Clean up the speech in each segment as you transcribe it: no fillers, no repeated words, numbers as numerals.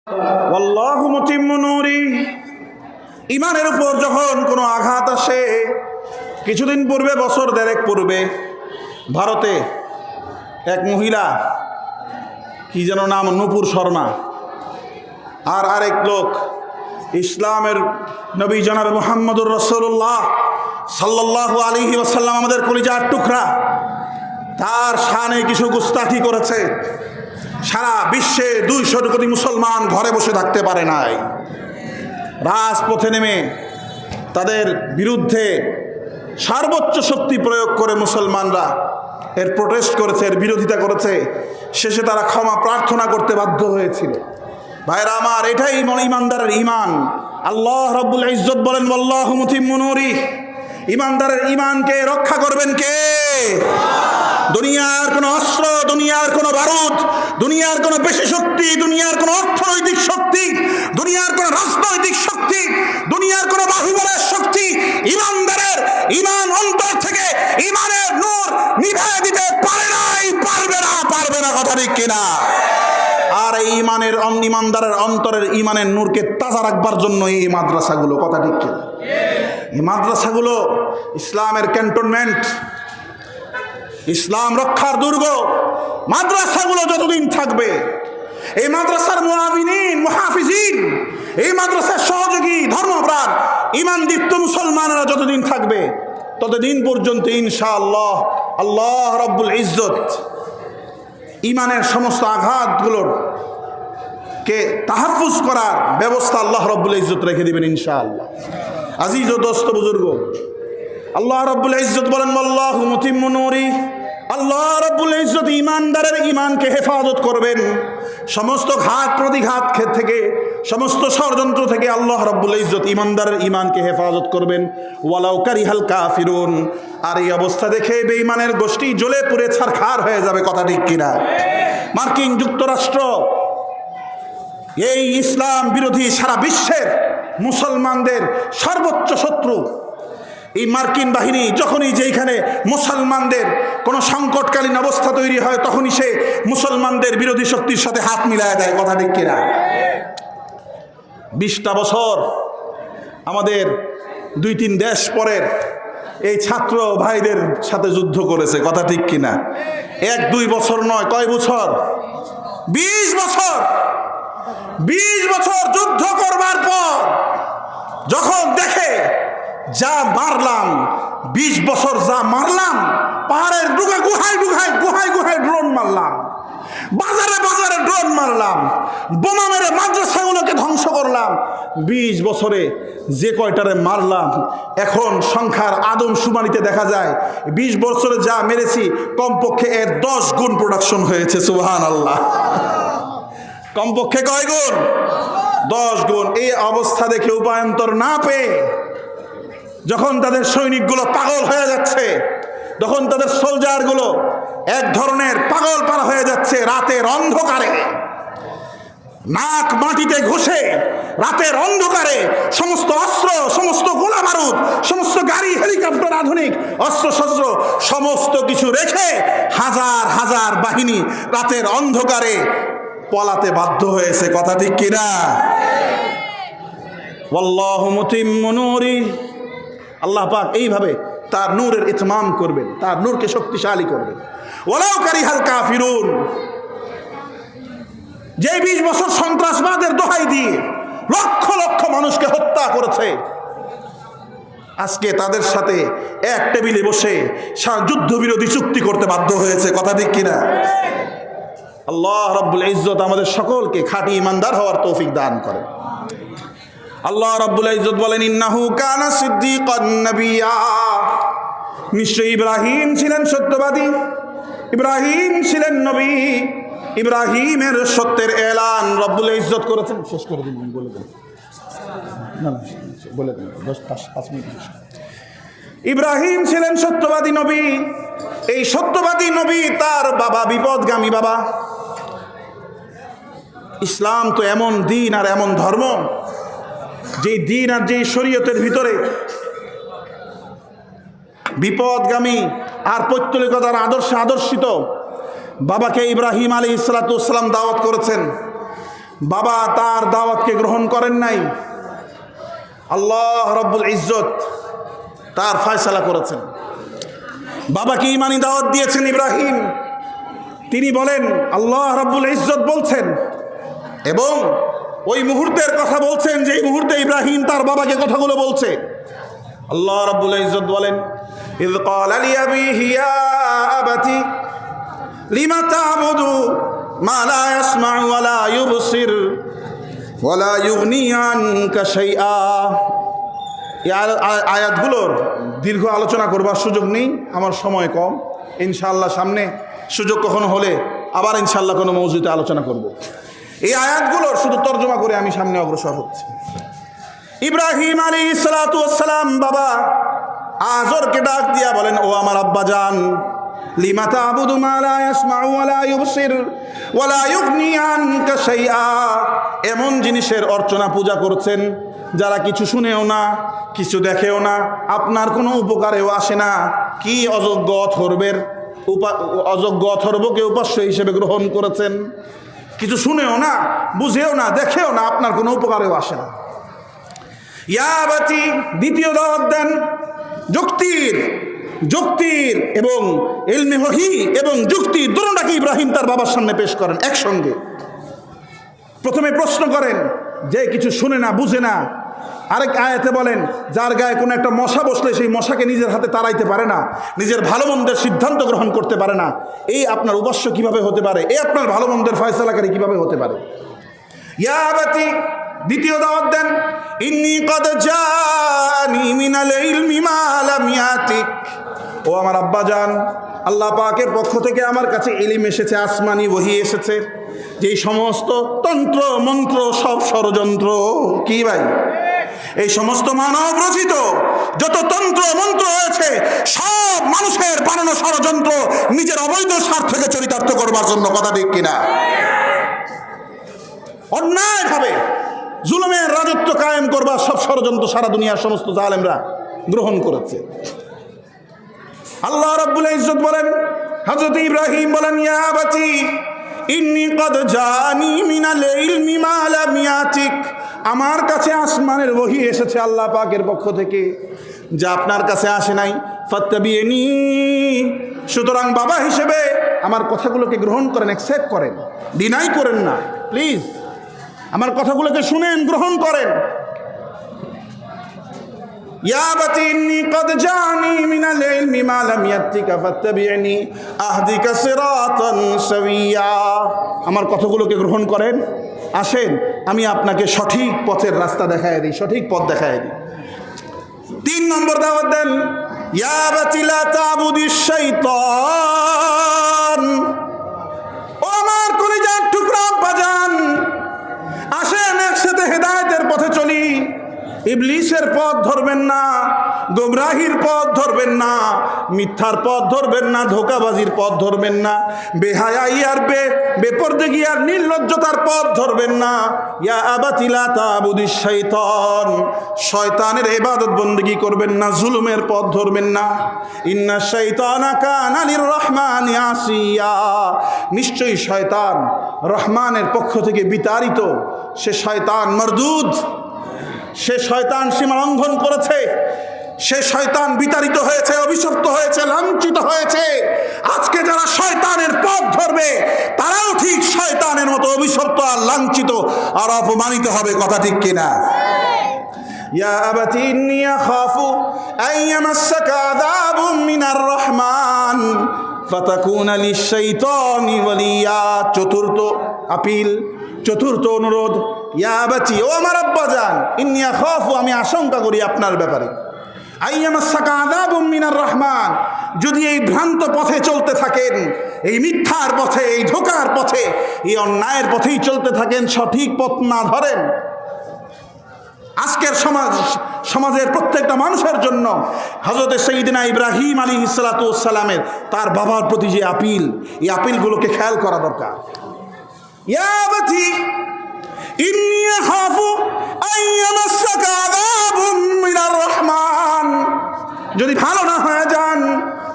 ওয়াল্লাহু মুতিম্মু নূরি। ইমানের উপর যখন কোনো আঘাত আসে, কিছুদিন পূর্বে, বছর দেড়েক পূর্বে ভারতে এক মহিলা, কি যেন নাম, নূপুর শর্মা, আর আরেক লোক ইসলামের নবী জনাবে মুহাম্মদুর রাসূলুল্লাহ সাল্লাল্লাহু আলাইহি ওয়াসাল্লাম, আমাদের কলিজার টুকরা, তার শানে কিছু গুস্তাখি করেছে। সারা বিশ্বে 200 কোটি মুসলমান ঘরে বসে থাকতে পারে নাই। রাজপথে নেমে তাদের বিরুদ্ধে সর্বোচ্চ শক্তি প্রয়োগ করে মুসলমানরা এর প্রোটেস্ট করেছে, এর বিরোধিতা করেছে। শেষে তারা ক্ষমা প্রার্থনা করতে বাধ্য হয়েছিল। ভাইরা আমার, এটাই ইমানদারের ইমান। আল্লাহ রাব্বুল ইজ্জত বলেন, ওয়াল্লাহু মুতিম্মু নূরি। ইমানদারের ইমানকে রক্ষা করবেন কে? দুনিয়ার কোনো অস্ত্র, দুনিয়ার কোনো বারুদ, দুনিয়ার কোনো পেশি শক্তি, দুনিয়ার কোনো অর্থনৈতিক শক্তি, দুনিয়ার কোনো রাজনৈতিক শক্তি, দুনিয়ার কোনো বাহুবলের শক্তি ইমানদারের ইমান অন্তর থেকে ইমানের নূর নিভিয়ে দিতে পারে নাই, পারবে না। কথা ঠিক কিনা? আর এই ইমানের ইমানদারের অন্তরের ইমানের নূরকে তাজা রাখবার জন্য এই মাদ্রাসাগুলো, কথা ঠিক কিনা? এই মাদ্রাসাগুলো ইসলামের ক্যান্টনমেন্ট, ইসলাম রক্ষার দুর্গ। মাদ্রাসাগুলো যতদিন থাকবে, এই মাদ্রাসার মুআবিনিন, মুহাফিজিন, এই মাদ্রাসার সহযোগী, ধর্মপ্রাণ, ঈমানদীপ্ত মুসলমানেরা যতদিন থাকবে, ততদিন পর্যন্ত ইনশাআল্লাহ আল্লাহ রাব্বুল ইজ্জত ঈমানের সমস্ত আঘাতগুলোর কে তাহাফুজ করার ব্যবস্থা আল্লাহ রাব্বুল ইজ্জত রেখে দিবেন ইনশাআল্লাহ। আজিজ ও দোস্ত বুজুর্গ, আল্লাহ রাব্বুল ইজ্জত বলেন, আল্লাহু মুতিম্মু নূরি। আল্লাহ রাব্বুল ইজ্জত ইমানদারের ইমানকে হেফাজত করবেন সমস্ত ঘাত প্রতিঘাত থেকে, সমস্ত ষড়যন্ত্র থেকে। আল্লাহ রাব্বুল ইজ্জত ইমানদারের ইমানকে হেফাজত করবেন, ওয়ালাউ কারিহাল কাফিরুন। আর এই অবস্থা দেখে বেঈমানের গোষ্ঠী জ্বলে পুড়ে ছারখার হয়ে যাবে, কথা ঠিক কিনা? মার্কিন যুক্তরাষ্ট্র, এই ইসলাম বিরোধী সারা বিশ্বের মুসলমানদের সর্বোচ্চ শত্রু, এই মার্কিন বাহিনী যখনই যেখানে মুসলমানদের কোনো সংকটকালীন অবস্থা তৈরি হয়, তখনই সে মুসলমানদের বিরোধী শক্তির সাথে হাত মিলায় দেয়, কথা ঠিক কিনা? 20টা বছর আমাদের 2-3 দেশ পরের এই ছাত্র ভাইদের সাথে যুদ্ধ করেছে, কথা ঠিক কিনা? 1-2 বছর নয়, কয় বছর? 20 বছর। 20 বছর যুদ্ধ করবার পর যখন দেখে যা মারলাম, 20 বছর যা মারলাম, পাহাড়ের গুহায় ড্রোন মারলাম, বাজারে ড্রোন মারলাম, বোমা মেরে মাদ্রাসাগুলোকে ধ্বংস করলাম, 20 বছরে যে কয়টারে মারলাম, এখন সংখ্যার আদমশুমারিতে দেখা যায় 20 বছরে যা মেরেছি কমপক্ষে এর 10 গুণ প্রোডাকশন হয়েছে। সুবহানাল্লাহ। কমপক্ষে কয় গুণ? 10 গুণ। এই অবস্থা দেখে উপায়ন্তর না পেয়ে যখন তাদের সৈনিকগুলো পাগল হয়ে যাচ্ছে, যখন তাদের সোলজারগুলো এক ধরনের পাগল পারা হয়ে যাচ্ছে, রাতের অন্ধকারে নাক মাটিতে ঘষে রাতের অন্ধকারে সমস্ত অস্ত্র, সমস্ত গোলা বারুদ, সমস্ত গাড়ি, হেলিকপ্টার, আধুনিক অস্ত্রশস্ত্র সমস্ত কিছু রেখে হাজার হাজার বাহিনী রাতের অন্ধকারে পলাতে বাধ্য হয়েছে, কথা ঠিক কিনা? ওয়াল্লাহু মুতিম্মু নূরি। আল্লাহ পাক এইভাবে তার নূরের ইতমাম করবেন, তার নূরকে শক্তিশালী করবেন। ওয়ালাউ কারিহাল কাফিরুন। যে 20 বছর সন্ত্রাসবাদের দোহাই দিয়ে লক্ষ লক্ষ মানুষকে হত্যা করেছে, আজকে তাদের সাথে এক টেবিলে বসে যুদ্ধবিরোধী চুক্তি করতে বাধ্য হয়েছে, কথা ঠিক কিনা? আল্লাহ রাব্বুল ইজ্জত আমাদের সকলকে খাঁটি ইমানদার হওয়ার তৌফিক দান করেন। আল্লাহ রাব্বুল ইজ্জত বলেন, ইন্নাহু কানা সিদ্দীকান নাবিয়্যা। নিশ্চয়ই ইব্রাহিম ছিলেন সত্যবাদী, ইব্রাহিম ছিলেন নবী। ইব্রাহিমের সত্যের এলান রাব্বুল ইজ্জত করেছেন। শেষ করে দিন, বলে দেন, না বলে দেন, 10-5 মিনিট। ইব্রাহিম ছিলেন সত্যবাদী নবী। এই সত্যবাদী নবী, তার বাবা বিপদগামী বাবা। ইসলাম তো এমন দিন আর এমন ধর্ম, যে দিন আর যে শরীয়তের ভিতরে বিপদগামী আর পৌত্তলিকতার আদর্শে আদর্শিত বাবাকে ইব্রাহিম আলাইহিস সালাতু ওয়াস সালাম দাওয়াত করেছেন। বাবা তার দাওয়াতকে গ্রহণ করেন নাই, আল্লাহ রব্বুল ইজ্জত তার ফয়সালা করেছেন। বাবাকে ঈমানি দাওয়াত দিয়েছেন ইব্রাহিম, তিনি বলেন আল্লাহ রব্বুল ইজ্জত বলছেন, এবং ওই মুহূর্তের কথা বলছেন যেই মুহূর্তে ইব্রাহিম তার বাবাকে কথাগুলো বলছে। আল্লাহ রব্বুল ইজ্জত বলেন, ইয ক্বালা লিআবিহি ইয়া আবাতি লিমা তা'বুদু মা লা ইয়াসমা'ু ওয়া লা ইউবসির ওয়া লা ইউগনি আনকা শাইআ। এই আয়াতগুলোর দীর্ঘ আলোচনা করবার সুযোগ নেই, আমার সময় কম। ইনশাআল্লাহ সামনে সুযোগ কখনো হলে আবার ইনশাআল্লাহ কোনো মওজুতে আলোচনা করব। এই আয়াতগুলোর শুধু তর্জমা করে আমি সামনে অগ্রসর হচ্ছি। ইব্রাহিম আলাইহিস সালাতু ওয়াস সালাম বাবা আজরকে ডাক দিয়া বলেন, ও আমার আব্বাজান, লিমা তা'বুদু মা লা ইয়াসমা'ু ওয়া লা ইউবসির ওয়া লা ইউগনি আনকা শাইআ। এমন জিনিসের অর্চনা পূজা করছেন যারা কিছু শুনেও না, কিছু দেখেও না, আপনার কোনো উপকারেও আসে না। কি অযোগ্য অথর্বকে উপাস্য হিসেবে গ্রহণ করেছেন, কিছু শুনেও না, বুঝেও না, দেখেও না, আপনার কোনো উপকারেও আসে না। ইয়া আবাতি দ্বিতীয় দাওয়াত দেন, যুক্তির এবং ইলমে ওহী এবং যুক্তির দুটোটাকে ইব্রাহিম তার বাবার সামনে পেশ করেন একসঙ্গে। প্রথমে প্রশ্ন করেন যে কিছু শুনে না, বুঝে না। আরেক আয়াতে বলেন যার গায়ে কোনো একটা মশা বসলে সেই মশাকে নিজের হাতে তাড়াইতে পারে না, নিজের ভালো মন্দের সিদ্ধান্ত গ্রহণ করতে পারে না, এই আপনার উপাস্য কিভাবে হতে পারে? এই আপনার ভালো মন্দের ফয়সালাকারী কিভাবে হতে পারে? ইয়া আবাতি দ্বিতীয় দাওয়াত দেন, ইন্নী ক্বাদ জাআনি মিনাল ইলমি মা লাম ইয়াতিক। ও আমার আব্বাজান, আল্লাহ পাকের পক্ষ থেকে আমার কাছে ইলম এসেছে, আসমানি ওহী এসেছে, যেই সমস্ত তন্ত্র মন্ত্র সব ষড়যন্ত্র, কি ভাই, এই সমস্ত মানব রচিত যত তন্ত্র মন্ত্র হয়েছে সব মানুষের বানানো ষড়যন্ত্র, নিজের অবৈধ স্বার্থকে চরিতার্থ করবার জন্য। কথা ঠিক কিনা? অন্যায়ভাবে জুলুমের রাজত্ব কায়েম করবার সব ষড়যন্ত্র সারা দুনিয়ার সমস্ত জালেমরা গ্রহণ করেছে। আল্লাহ রাব্বুল ইজ্জত বলেন, হযরত ইব্রাহিম বলেন, ইয়া আবাতি ইন্নী ক্বাদ জাআনি মিনাল ইলমি মা লাম ইয়াতিক। আমার কাছে আসমানের ওহী এসেছে আল্লাহ পাকের পক্ষ থেকে, যা আপনার কাছে আসে নাই। ফাত্তাবিনি, সুতরাং বাবা হিসেবে আমার কথাগুলোকে গ্রহণ করেন, অ্যাকসেপ্ট করেন, ডিনাই করেন না। প্লিজ আমার কথাগুলোকে শুনেন, গ্রহণ করেন। ইয়া আবাতি ইন্নী ক্বাদ জাআনি মিনাল ইলমি মা লাম ইয়াতিকা ফাত্তাবিনি আহদিকা সিরাতান সাওয়িয়া। আমার কথাগুলোকে গ্রহণ করেন, আসেন আমি আপনাকে সঠিক পথের রাস্তা দেখায় দিই, সঠিক পথ দেখায় দিই। 3 নম্বর দাওয়াত দেন, ইয়া আবাতি লা তা'বুদিশ শাইতান। ও আমার কলিজার টুকরা আব্বাজান, আসেন একসাথে হেদায়েতের পথে চলি। ইবলিসের পথ ধরবেন না, গোমরাহির পথ ধরবেন না, মিথ্যার পথ ধরবেন না, ধোঁকাবাজির পথ ধরবেন না, বেহায়াই আর বেপরদেগি আর নির্লজ্জতার পথ ধরবেন না। ইয়া আবাতি লা তা'বুদিশ শাইতান, শয়তানের ইবাদত বন্দেগি করবেন না, জুলুমের পথ ধরবেন না। ইন্না শাইতানা কানা লির-রহমানি আসিয়া, নিশ্চয়ই শয়তান রহমানের পক্ষ থেকে বিতাড়িত, সে শয়তান মরদুদ, সে শয়তান সীমা লঙ্ঘন করেছে, সে শয়তান বিতাড়িত হয়েছে, অভিশপ্ত হয়েছে, লাঞ্ছিত হয়েছে। আজকে যারা শয়তানের পথ ধরবে তারাও ঠিক শয়তানের মতো অভিশপ্ত আর লাঞ্ছিত আর অপমানিত হবে। কথা ঠিক কিনা? ইয়া আবাতি ইন্নী আখাফু আন ইয়ামাসসাকা আযাবুম মিনার রহমান ফাতাকুনা লিশ-শাইতানি ওয়ালিয়া। চতুর্থ আপিল, চতুর্থ অনুরোধ, ইয়া আবাতি, ও আমার আব্বাজান, ইন্নী আখাফু, আমি আশঙ্কা করি আপনার ব্যাপারে, আইয়ামাসসাকা আযাবুম মিনার রহমান, যদি এই ভ্রান্ত পথে চলতে থাকেন, এই মিথ্যার পথে, এই ধোঁকার পথে, এই অন্যায়ের পথেই চলতে থাকেন, সঠিক পথ না ধরেন। আজকের সমাজের প্রত্যেকটা মানুষের জন্য হযরত সাইয়্যিদিনা ইব্রাহিম আলাইহিস সালাতু ওয়াস সালামের তার বাবার প্রতি যে আপিল, এই আপিলগুলোকে খেয়াল করা দরকার। ইয়া আবাতি ইন্নী আখাফু আন ইয়ামাসসাকা আযাবুম মিনার রহমান, যদি ভালো না হয়ে যান,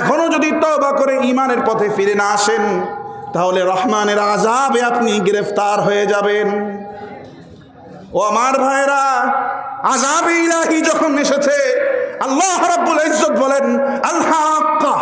এখনো যদি তওবা করে ঈমানের পথে ফিরে না আসেন, তাহলে রহমানের আযাবে আপনি গ্রেফতার হয়ে যাবেন। ও আমার ভাইরা, আযাবে ইলাহি যখন এসেছে, আল্লাহ রাব্বুল ইজ্জত বলেন আল হাক্কা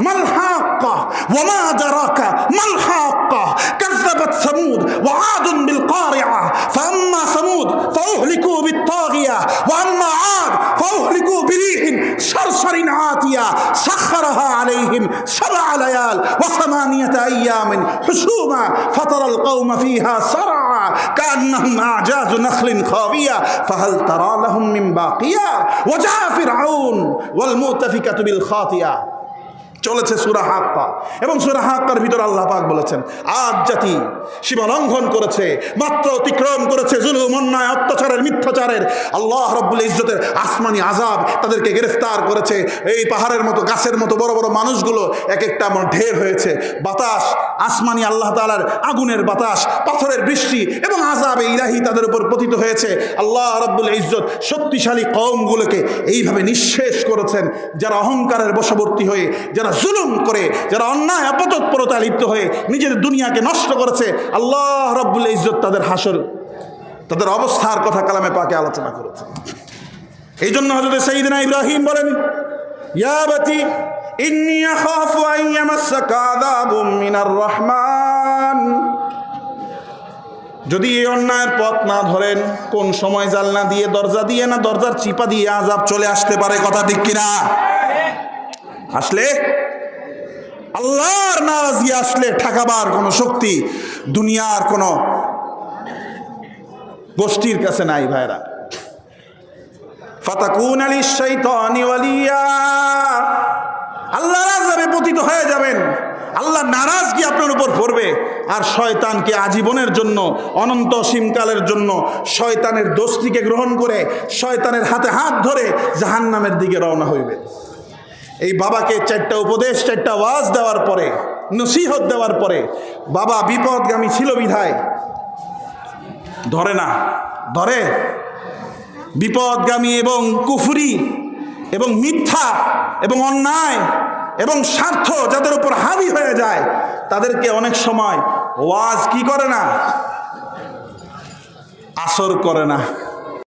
মাল হাক্কা ওয়া মা আদরাকা মাল হাক্কা কাযাবাত সামুদ ওয়া আদুন বিল কারিআ ফাম্মা সামুদ ফাউহলিকু বিত তাগিয়া ওয়া আম্মা আদ ফাউহলিকু বিরিহিন সারসারিন আতিয়া সাখখারাহা আলাইহিম সাবআ লায়াল ওয়া সামানিয়াতা আইয়ামিন হুসুমা ফাতারাল কওমা ফিহা সারআ কান্নাহুম আ'জাজু নাখলিন খাবিয়া ফাহাল তারা লাহুম মিন বাকিয়া ওয়া জা ফিরআউন ওয়াল মুতাফিকাতু বিল খাতিয়া। চলেছে সূরা হাক্কা, এবং সূরা হাক্কার ভিতর আল্লাহ পাক বলেছেন আদ জাতি সীমা লঙ্ঘন করেছে, মাত্রা অতিক্রম করেছে, জুলুম, অন্যায়, অত্যাচারের, মিথ্যাচারের। আল্লাহ রাব্বুল ইজ্জতের আসমানি আযাব তাদেরকে গ্রেফতার করেছে। এই পাহাড়ের মতো, গাছের মতো বড় বড় মানুষগুলো এক একটা ঢের হয়েছে। বাতাস, আসমানি আল্লাহ তাআলার আগুনের বাতাস, পাথরের বৃষ্টি এবং আযাবে ইলাহি তাদের উপর পতিত হয়েছে। আল্লাহ রাব্বুল ইজ্জত শক্তিশালী কওমগুলোকে এইভাবে নিঃশেষ করেছেন, যারা অহংকারের বশবর্তী হয়ে, যারা জুলুম করে, যারা অন্যায় অপতৎপরতায় লিপ্ত হয়ে নিজের দুনিয়াকে নষ্ট করেছে। আল্লাহ রাব্বুল ইজ্জত তাদের হাসর, তাদের অবস্থার কথা কালামে পাকে আলোচনা করেছে। এই জন্য হযরত সাইয়েদনা ইব্রাহিম বলেন ইয়া বাতি ইন্নী আখাফু আন ইয়ামাসসাকা আযাবুম মিনার রহমান। যদি এই অন্যায়ের পথ না ধরেন, কোন সময় জানলা দিয়ে, দরজা দিয়ে না দরজার চিপা দিয়ে আযাব চলে আসতে পারে। কথা ঠিক কিনা? আসলে আল্লাহর নারাজি আসলে ঠেকাবার কোনো শক্তি দুনিয়ার কোনো গোষ্ঠীর কাছে নাই ভাইরা। ফাতাকুনা লিশ-শাইতানি ওয়ালিয়া, আল্লাহর আযাবে পতিত হয়ে যাবেন, আল্লাহর নারাজগি আপনার উপর পড়বে, আর শয়তানকে আজীবনের জন্য, অনন্ত সীমকালের জন্য শয়তানের দোস্তিকে গ্রহণ করে শয়তানের হাতে হাত ধরে জাহান্নামের দিকে রওনা হইবে। এই বাবাকে 4টা উপদেশ, 4টা ওয়াজ দেওয়ার পরে, নসিহত দেওয়ার পরে, বাবা বিপদগামী ছিল বিধায় ধরে না, ধরে বিপদগামী এবং কুফরি এবং মিথ্যা এবং অন্যায় এবং স্বার্থ যাদের উপর হাবি হয়ে যায়, তাদেরকে অনেক সময় ওয়াজ কি করে না, আসর করে না।